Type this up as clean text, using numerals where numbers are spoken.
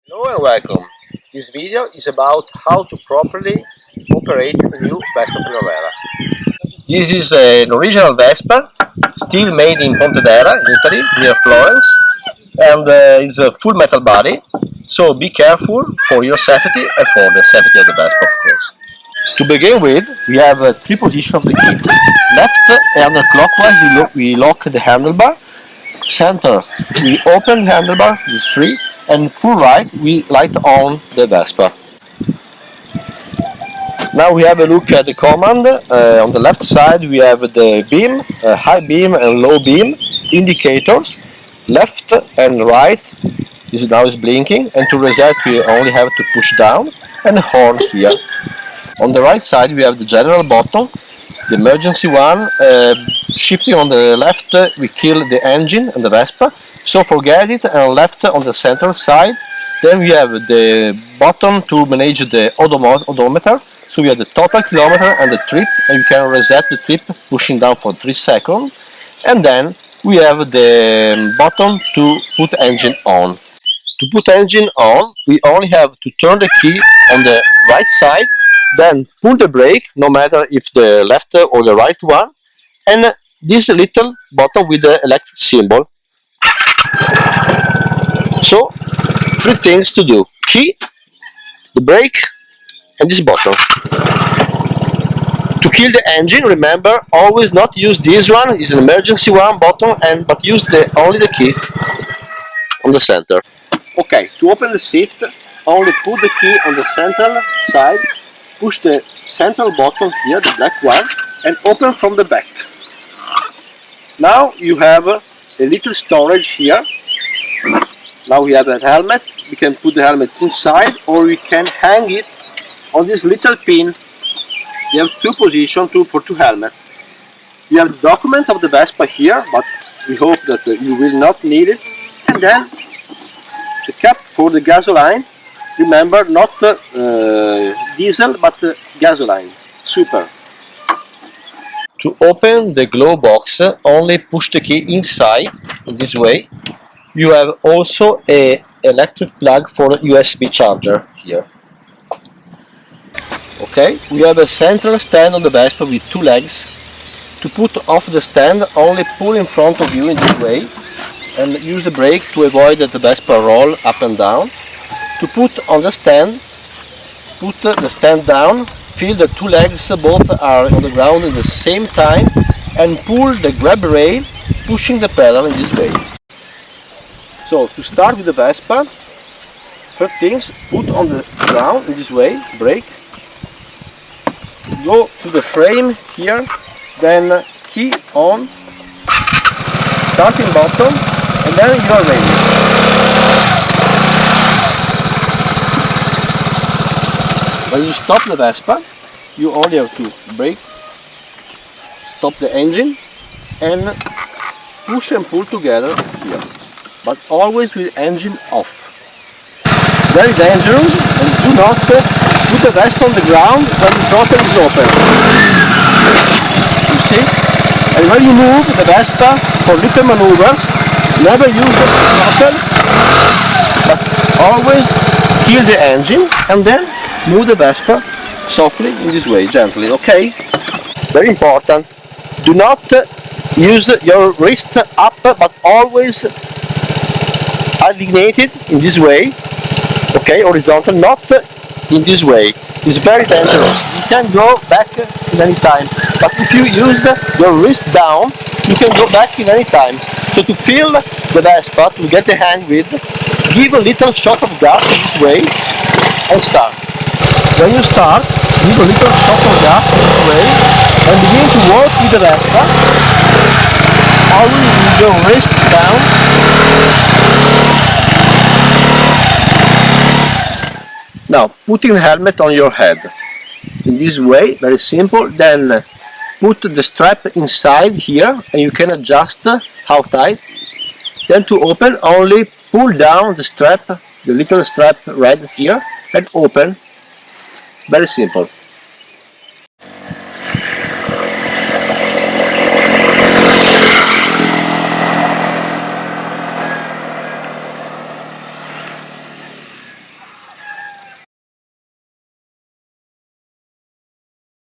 Hello and welcome. This video is about how to properly operate the new Vespa Primavera. This is an original Vespa, still made in Pontedera, in Italy, near Florence, and is a full metal body, so be careful for your safety and for the safety of the Vespa, of course. To begin with, we have three positions of the key. Left and clockwise we lock the handlebar. Center, we open the handlebar, this is free, and full right, we light on the Vespa. Now we have a look at the command. On the left side we have the beam, high beam and low beam, indicators, left and right, this now is blinking, and to reset we only have to push down, and the horn here. On the right side we have the general button, the emergency one. Shifting on the left we kill the engine and the Vespa, so forget it, and left on the central side. Then we have the button to manage the odometer, so we have the total kilometer and the trip, and you can reset the trip pushing down for 3 seconds. And then we have the button to put engine on. To put engine on, we only have to turn the key on the right side, then pull the brake, no matter if the left or the right one, and this little button with the electric symbol. So, three things to do: key, the brake, and this button. To kill the engine, remember, always not use this one, it's an emergency one button, but use only the key on the center. Okay, to open the seat, only put the key on the central side, push the central button here, the black one, and open from the back. Now you have a little storage here. Now we have a helmet. We can put the helmet inside, or we can hang it on this little pin. We have two positions for two helmets. We have the documents of the Vespa here, but we hope that you will not need it. And then the cap for the gasoline. Remember, not diesel, but gasoline. Super. To open the glove box, only push the key inside in this way. You have also an electric plug for USB charger here. Okay, we have a central stand on the Vespa with two legs. To put off the stand, only pull in front of you in this way and use the brake to avoid that the Vespa roll up and down. To put on the stand, put the stand down, feel the two legs both are on the ground at the same time, and pull the grab rail, pushing the pedal in this way. So to start with the Vespa, first things, put on the ground in this way, brake, go to the frame here, then key on, starting button, and then you are ready. When you stop the Vespa, you only have to brake, stop the engine, and push and pull together here, but always with engine off. Very dangerous, and do not put the Vespa on the ground when the throttle is open. You see? And when you move the Vespa for little maneuvers, never use the throttle, but always kill the engine, and then move the Vespa softly in this way, gently, okay? Very important. Do not use your wrist up, but always allineated in this way, okay, horizontal, not in this way. It's very dangerous. You can go back in any time, but if you use your wrist down, you can go back in any time. So to feel the Vespa, to get the hang with, give a little shot of gas in this way and start. When you start, give a little shot of gas in this way and begin to work with the Vespa, always with your wrist down. Now, putting the helmet on your head. In this way, very simple, then put the strap inside here and you can adjust how tight. Then to open, only pull down the strap, the little strap red here, and open. Very simple.